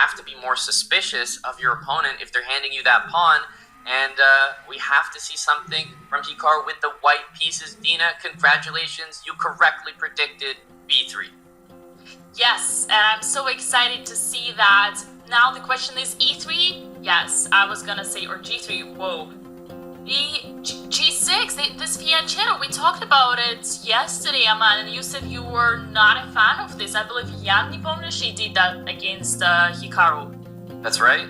have to be more suspicious of your opponent if they're handing you that pawn. And we have to see something from Hikaru with the white pieces. Dina, congratulations. You correctly predicted b3. Yes, and I'm so excited to see that. Now the question is e3? Yes, I was gonna say, or g3. Whoa. G6, this fianchetto, we talked about it yesterday, Aman, and you said you were not a fan of this. I believe Jan Nepomniachtchi did that against Hikaru. That's right.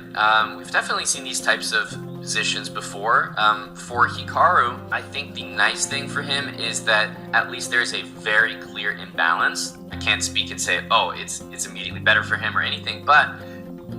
We've definitely seen these types of positions before. For Hikaru, I think the nice thing for him is that at least there's a very clear imbalance. I can't speak and say, oh, it's immediately better for him or anything, but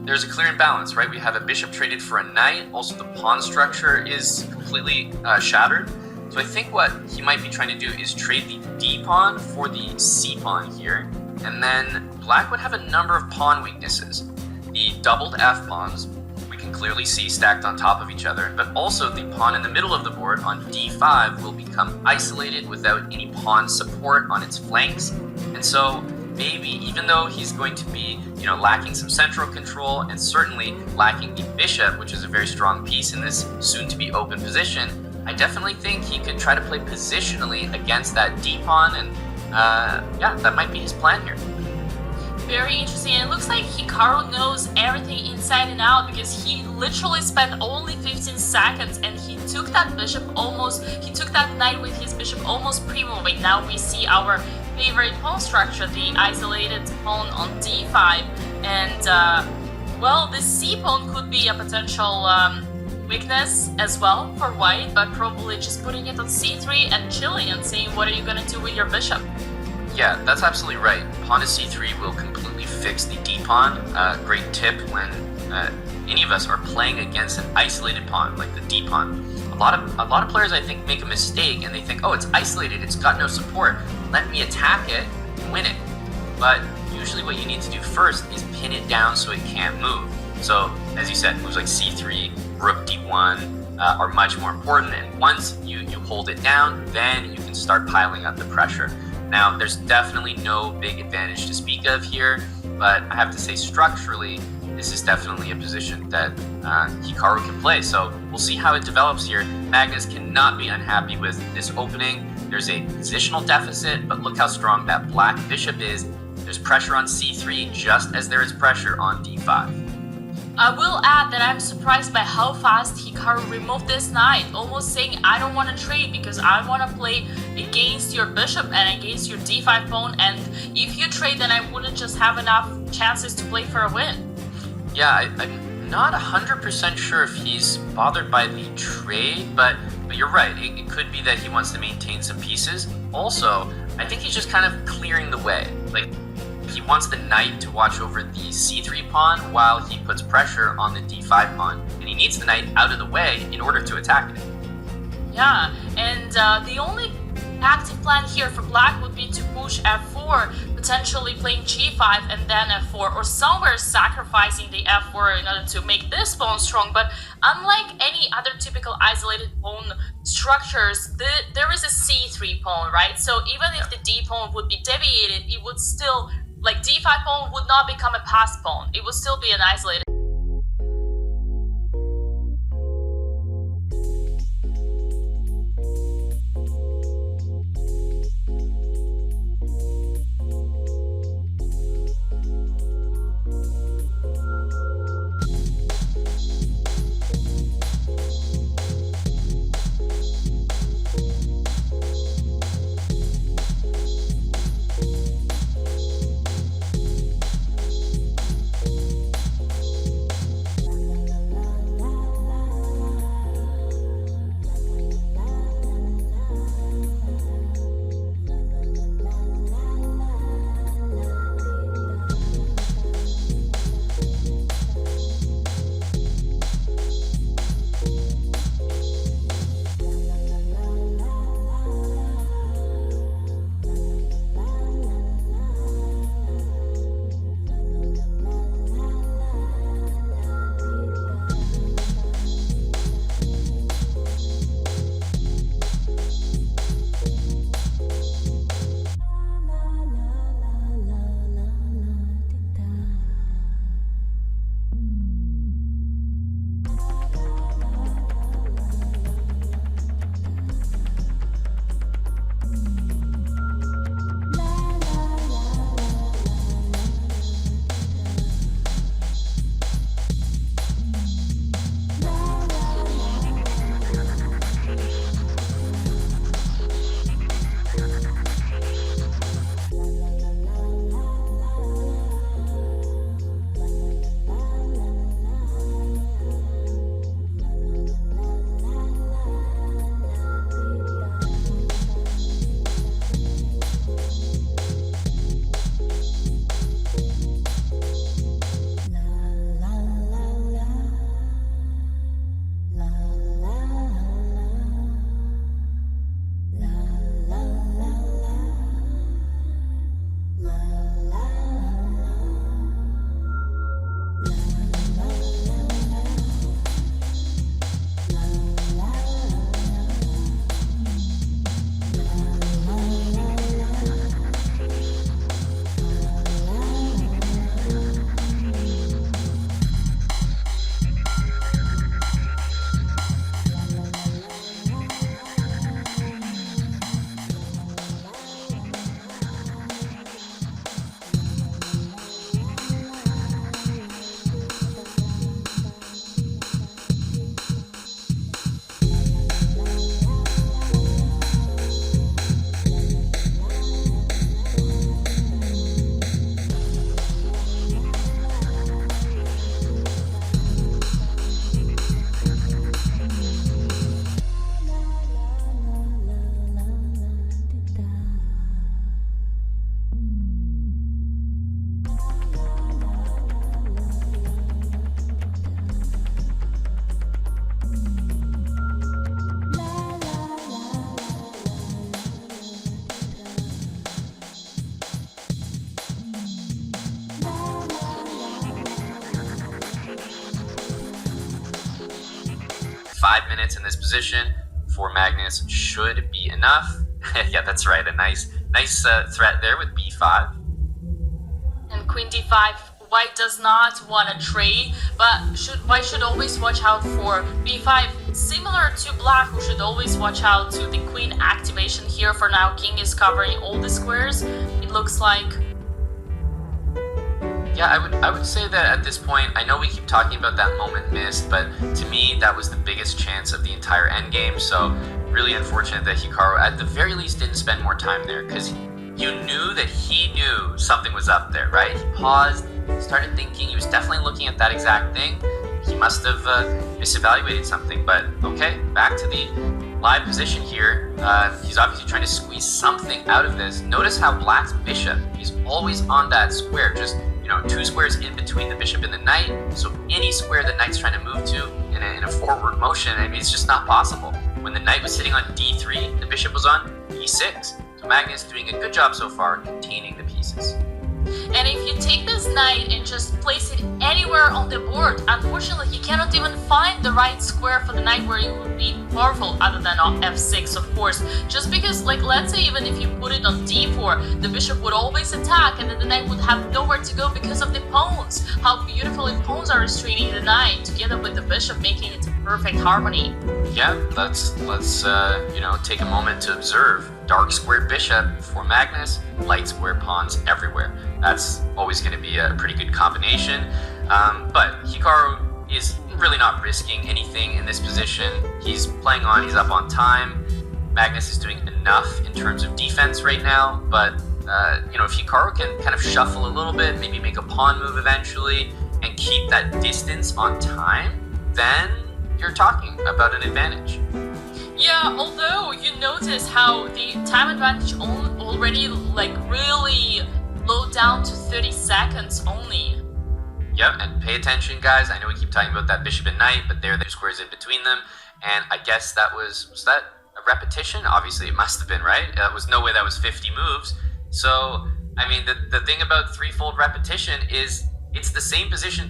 there's a clear imbalance, right? We have a bishop traded for a knight. Also, the pawn structure is completely shattered. So I think what he might be trying to do is trade the d pawn for the c pawn here. And then black would have a number of pawn weaknesses. The doubled f pawns, we can clearly see stacked on top of each other, but also the pawn in the middle of the board on d5 will become isolated without any pawn support on its flanks. And so maybe even though he's going to be, lacking some central control and certainly lacking the bishop, which is a very strong piece in this soon-to-be open position, I definitely think he could try to play positionally against that d pawn, and that might be his plan here. Very interesting, and it looks like Hikaru knows everything inside and out, because he literally spent only 15 seconds and he took that knight with his bishop almost pre-moving. Now we see our favorite pawn structure, the isolated pawn on d5, and well, the c pawn could be a potential weakness as well for white, but probably just putting it on c3 and chilling and seeing what are you going to do with your bishop. Yeah, that's absolutely right. Pawn to c3 will completely fix the d pawn. Great tip when any of us are playing against an isolated pawn like the d pawn. A lot of players, I think, make a mistake and they think, oh, it's isolated, it's got no support, let me attack it and win it. But usually what you need to do first is pin it down so it can't move. So, as you said, moves like c3, rook d1 are much more important, and once you hold it down, then you can start piling up the pressure. Now, there's definitely no big advantage to speak of here, but I have to say structurally, this is definitely a position that Hikaru can play. So we'll see how it develops here. Magnus cannot be unhappy with this opening. There's a positional deficit, but look how strong that black bishop is. There's pressure on c3 just as there is pressure on d5. I will add that I'm surprised by how fast Hikaru removed this knight, almost saying I don't want to trade because I want to play against your bishop and against your d5 pawn, and if you trade then I wouldn't just have enough chances to play for a win. Yeah, I'm not 100% sure if he's bothered by the trade, but you're right, it could be that he wants to maintain some pieces. Also, I think he's just kind of clearing the way. Like, he wants the knight to watch over the c3 pawn while he puts pressure on the d5 pawn, and he needs the knight out of the way in order to attack it. Yeah, and the only active plan here for black would be to push f4, potentially playing g5 and then f4, or somewhere sacrificing the f4 in order to make this pawn strong. But unlike any other typical isolated pawn structures, there is a c3 pawn, right? So even if the d pawn would be deviated, it would still, like d5 pawn would not become a passed pawn. It would still be an isolated. 5 minutes in this position for Magnus should be enough. Yeah, that's right. A nice threat there with b5. And queen d5, white does not want to trade, but white should always watch out for b5. Similar to black, who should always watch out to the queen activation here. For now, king is covering all the squares. It looks like. Yeah, I would say that at this point, I know we keep talking about that moment missed, but to me, that was the biggest chance of the entire endgame. So really unfortunate that Hikaru, at the very least, didn't spend more time there, because you knew that he knew something was up there, right? He paused, started thinking, he was definitely looking at that exact thing. He must have misevaluated something, but okay, back to the live position here. He's obviously trying to squeeze something out of this. Notice how black's bishop is always on that square, just 2 squares in between the bishop and the knight. So any square the knight's trying to move to in a forward motion, I mean, it's just not possible. When the knight was sitting on d3, the bishop was on e6. So Magnus doing a good job so far containing the pieces. And if you take this knight and just place it anywhere on the board, unfortunately you cannot even find the right square for the knight where it would be powerful, other than on f6, of course. Just because, like, let's say even if you put it on d4, the bishop would always attack, and then the knight would have nowhere to go because of the pawns. How beautifully pawns are restraining the knight together with the bishop, making it perfect harmony. Yeah, let's take a moment to observe. Dark square bishop for Magnus, light square pawns everywhere. That's always going to be a pretty good combination. But Hikaru is really not risking anything in this position. He's playing on, he's up on time. Magnus is doing enough in terms of defense right now, but if Hikaru can kind of shuffle a little bit, maybe make a pawn move eventually, and keep that distance on time, then you're talking about an advantage. Yeah, although you notice how the time advantage already really low down to 30 seconds only. Yep, and pay attention, guys. I know we keep talking about that bishop and knight, but there are 2 squares in between them, and I guess that was that a repetition? Obviously, it must have been, right? That was no way that was 50 moves. So, I mean, the thing about threefold repetition is it's the same position